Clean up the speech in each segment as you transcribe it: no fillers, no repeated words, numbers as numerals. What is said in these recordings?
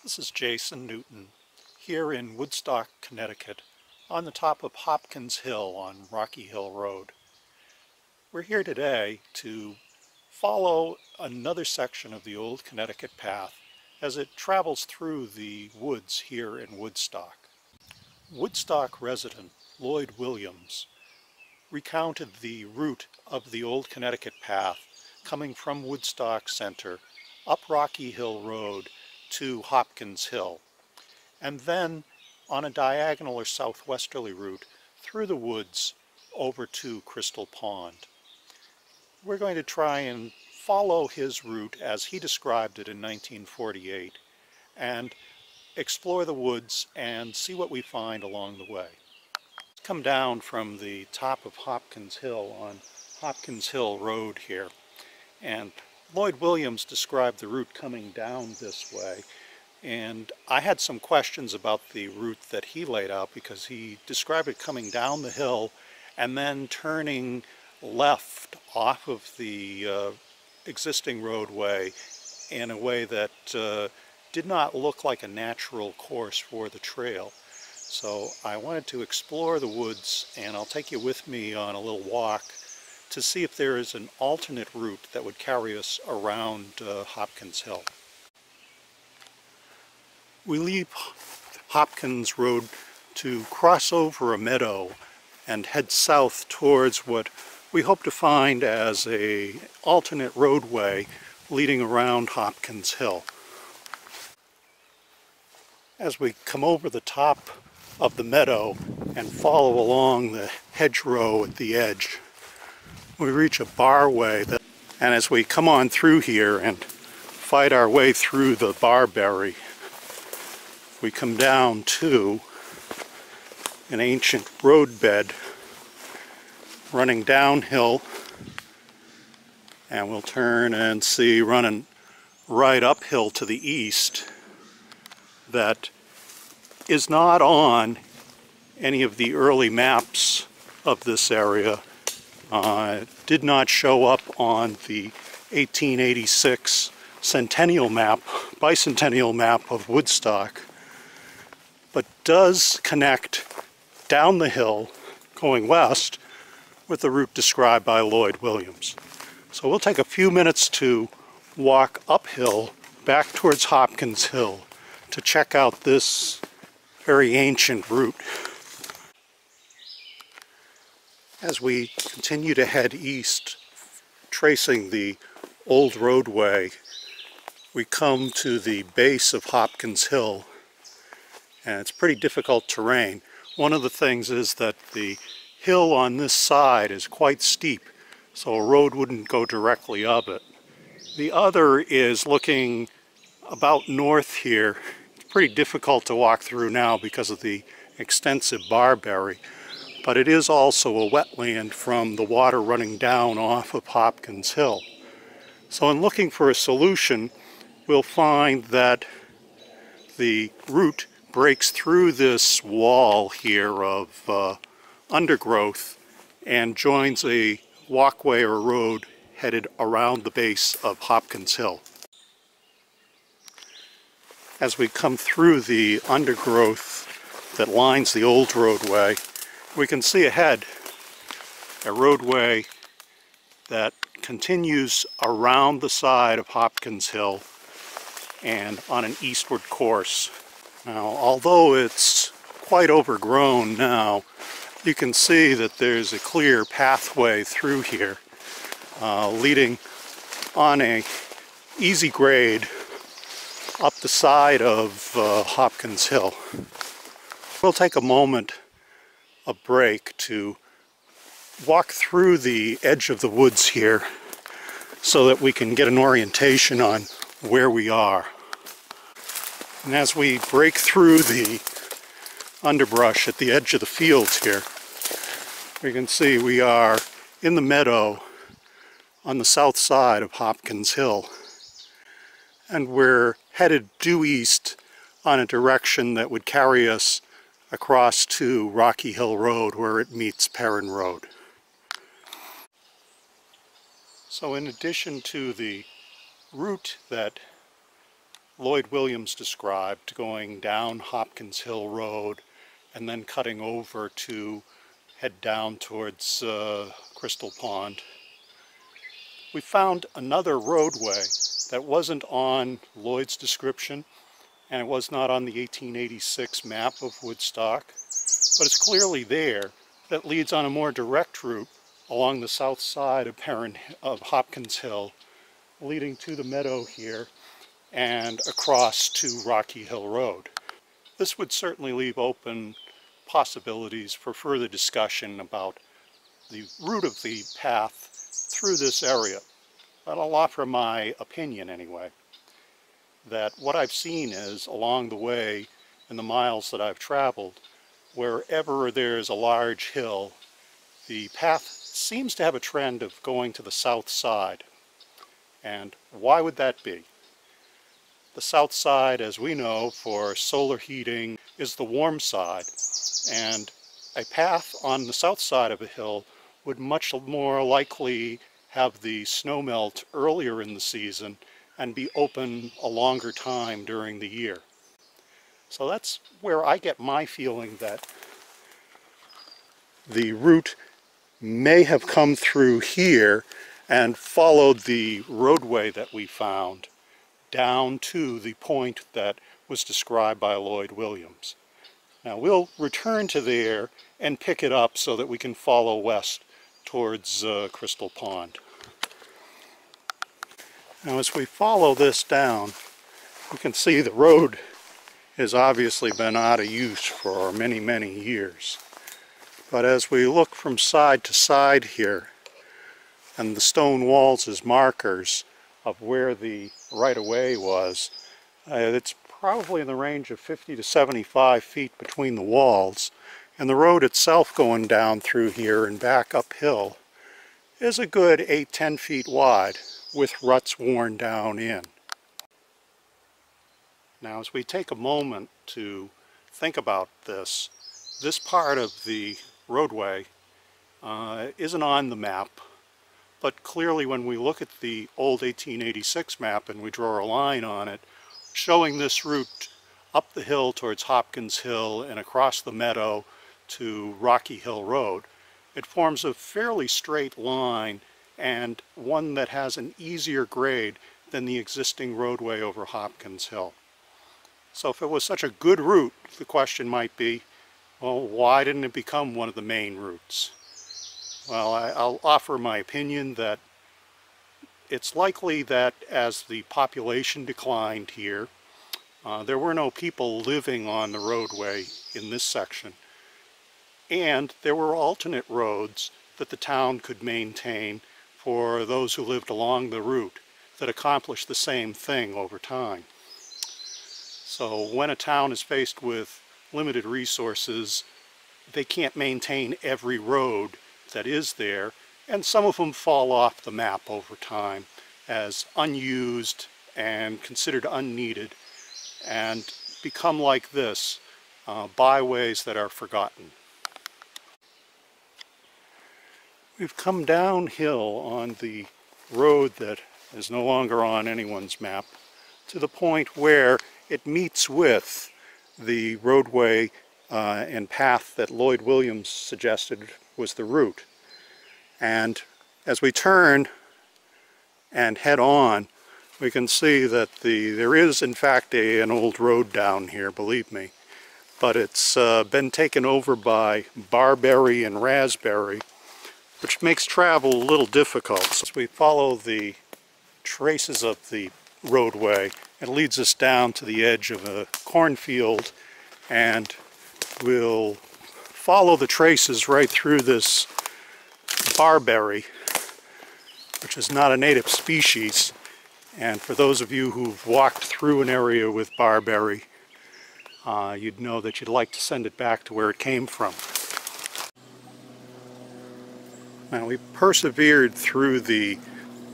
This is Jason Newton here in Woodstock, Connecticut on the top of Hopkins Hill on Rocky Hill Road. We're here today to follow another section of the Old Connecticut Path as it travels through the woods here in Woodstock. Woodstock resident Lloyd Williams recounted the route of the Old Connecticut Path coming from Woodstock Center up Rocky Hill Road to Hopkins Hill, and then on a diagonal or southwesterly route through the woods over to Crystal Pond. We're going to try and follow his route as he described it in 1948 and explore the woods and see what we find along the way. Let's come down from the top of Hopkins Hill on Hopkins Hill Road here, and Lloyd Williams described the route coming down this way, and I had some questions about the route that he laid out because he described it coming down the hill and then turning left off of the existing roadway in a way that did not look like a natural course for the trail. So I wanted to explore the woods, and I'll take you with me on a little walk to see if there is an alternate route that would carry us around Hopkins Hill. We leave Hopkins Road to cross over a meadow and head south towards what we hope to find as an alternate roadway leading around Hopkins Hill. As we come over the top of the meadow and follow along the hedgerow at the edge, we reach a barway, and as we come on through here and fight our way through the barberry, we come down to an ancient roadbed running downhill, and we'll turn and see running right uphill to the east that is not on any of the early maps of this area. Did not show up on the 1886 bicentennial map of Woodstock, but does connect down the hill going west with the route described by Lloyd Williams. So we'll take a few minutes to walk uphill back towards Hopkins Hill to check out this very ancient route. As we continue to head east, tracing the old roadway, we come to the base of Hopkins Hill, and it's pretty difficult terrain. One of the things is that the hill on this side is quite steep, so a road wouldn't go directly up it. The other is looking about north here. It's pretty difficult to walk through now because of the extensive barberry, but it is also a wetland from the water running down off of Hopkins Hill. So in looking for a solution, we'll find that the route breaks through this wall here of undergrowth and joins a walkway or road headed around the base of Hopkins Hill. As we come through the undergrowth that lines the old roadway, we can see ahead a roadway that continues around the side of Hopkins Hill and on an eastward course. Now, although it's quite overgrown now, you can see that there's a clear pathway through here leading on a easy grade up the side of Hopkins Hill. We'll take a moment of break to walk through the edge of the woods here so that we can get an orientation on where we are. And as we break through the underbrush at the edge of the fields here, we can see we are in the meadow on the south side of Hopkins Hill, and we're headed due east on a direction that would carry us across to Rocky Hill Road where it meets Perrin Road. So in addition to the route that Lloyd Williams described, going down Hopkins Hill Road and then cutting over to head down towards Crystal Pond. We found another roadway that wasn't on Lloyd's description, and it was not on the 1886 map of Woodstock, but it's clearly there, that leads on a more direct route along the south side of Hopkins Hill, leading to the meadow here and across to Rocky Hill Road. This would certainly leave open possibilities for further discussion about the route of the path through this area. But I'll offer my opinion anyway, that what I've seen is along the way in the miles that I've traveled, wherever there's a large hill, the path seems to have a trend of going to the south side. And why would that be? The south side, as we know, for solar heating is the warm side, and a path on the south side of a hill would much more likely have the snow melt earlier in the season and be open a longer time during the year. So that's where I get my feeling that the route may have come through here and followed the roadway that we found down to the point that was described by Lloyd Williams. Now we'll return to there and pick it up so that we can follow west towards Crystal Pond. Now as we follow this down, you can see the road has obviously been out of use for many, many years. But as we look from side to side here, and the stone walls as markers of where the right-of-way was, it's probably in the range of 50 to 75 feet between the walls, and the road itself going down through here and back uphill is a good 8-10 feet wide with ruts worn down in. Now as we take a moment to think about this part of the roadway isn't on the map, but clearly when we look at the old 1886 map and we draw a line on it showing this route up the hill towards Hopkins Hill and across the meadow to Rocky Hill Road, it forms a fairly straight line and one that has an easier grade than the existing roadway over Hopkins Hill. So if it was such a good route, the question might be, well, why didn't it become one of the main routes? Well, I'll offer my opinion that it's likely that as the population declined here, there were no people living on the roadway in this section, and there were alternate roads that the town could maintain for those who lived along the route that accomplished the same thing over time. So when a town is faced with limited resources, they can't maintain every road that is there, and some of them fall off the map over time as unused and considered unneeded and become like this, byways that are forgotten. We've come downhill on the road that is no longer on anyone's map to the point where it meets with the roadway and path that Lloyd Williams suggested was the route. And as we turn and head on, we can see that there is in fact an old road down here, believe me, but it's been taken over by barberry and raspberry, which makes travel a little difficult. So as we follow the traces of the roadway, it leads us down to the edge of a cornfield, and we'll follow the traces right through this barberry, which is not a native species. And for those of you who've walked through an area with barberry, you'd know that you'd like to send it back to where it came from. Now we persevered through the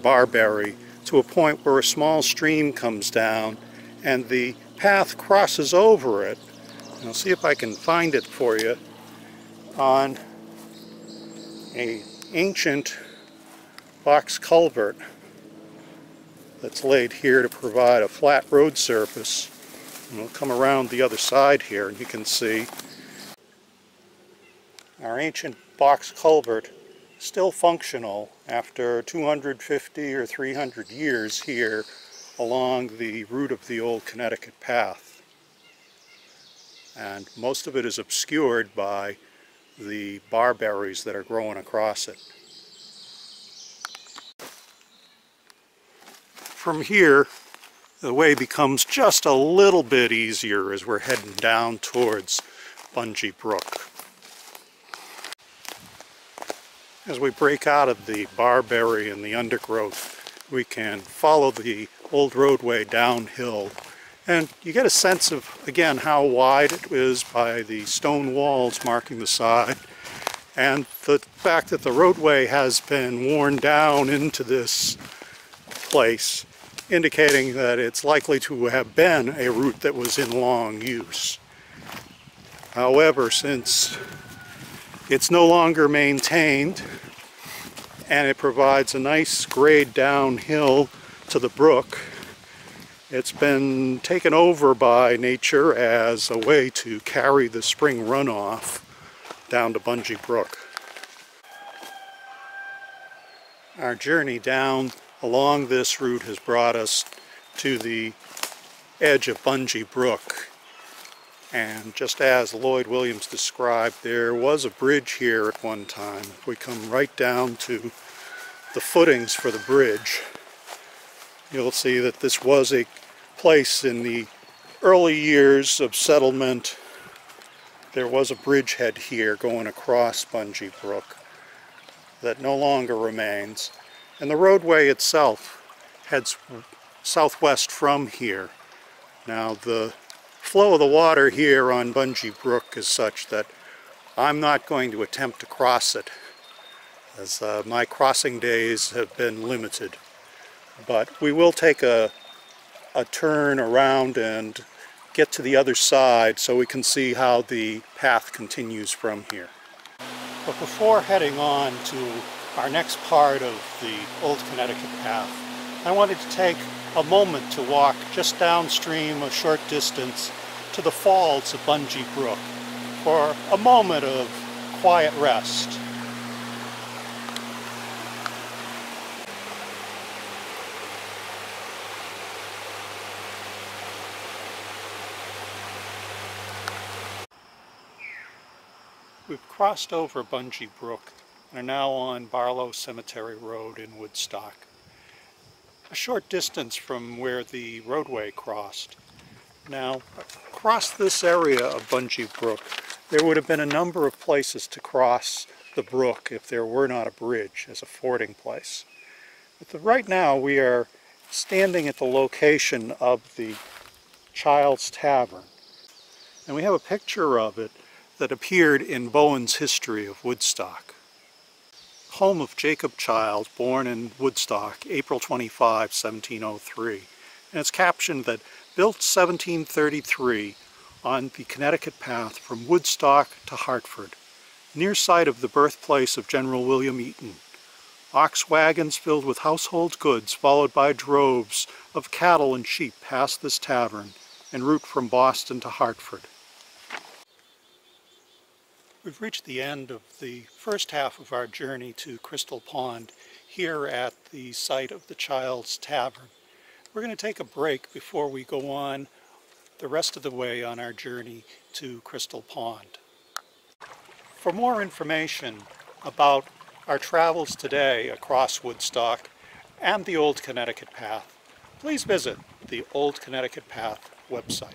barberry to a point where a small stream comes down and the path crosses over it. And I'll see if I can find it for you on an ancient box culvert that's laid here to provide a flat road surface. And we'll come around the other side here and you can see our ancient box culvert still functional after 250 or 300 years here along the route of the Old Connecticut Path. And most of it is obscured by the barberries that are growing across it. From here, the way becomes just a little bit easier as we're heading down towards Bungee Brook. As we break out of the barberry and the undergrowth, we can follow the old roadway downhill, and you get a sense of, again, how wide it is by the stone walls marking the side, and the fact that the roadway has been worn down into this place, indicating that it's likely to have been a route that was in long use. However, since it's no longer maintained and it provides a nice grade downhill to the brook, it's been taken over by nature as a way to carry the spring runoff down to Bungee Brook. Our journey down along this route has brought us to the edge of Bungee Brook. And just as Lloyd Williams described, there was a bridge here at one time. If we come right down to the footings for the bridge, you'll see that this was a place in the early years of settlement. There was a bridgehead here going across Bungee Brook that no longer remains. And the roadway itself heads southwest from here. Now, the flow of the water here on Bungee Brook is such that I'm not going to attempt to cross it, as my crossing days have been limited. But we will take a turn around and get to the other side so we can see how the path continues from here. But before heading on to our next part of the Old Connecticut Path, I wanted to take a moment to walk just downstream a short distance to the falls of Bungee Brook for a moment of quiet rest. We've crossed over Bungee Brook and are now on Barlow Cemetery Road in Woodstock, a short distance from where the roadway crossed. Now, across this area of Bungee Brook, there would have been a number of places to cross the brook if there were not a bridge as a fording place. But right now we are standing at the location of the Child Tavern, and we have a picture of it that appeared in Bowen's History of Woodstock. Home of Jacob Child, born in Woodstock, April 25, 1703. And it's captioned that built 1733 on the Connecticut Path from Woodstock to Hartford, near site of the birthplace of General William Eaton. Ox wagons filled with household goods, followed by droves of cattle and sheep, pass this tavern en route from Boston to Hartford. We've reached the end of the first half of our journey to Crystal Pond here at the site of the Child's Tavern. We're going to take a break before we go on the rest of the way on our journey to Crystal Pond. For more information about our travels today across Woodstock and the Old Connecticut Path, please visit the Old Connecticut Path website.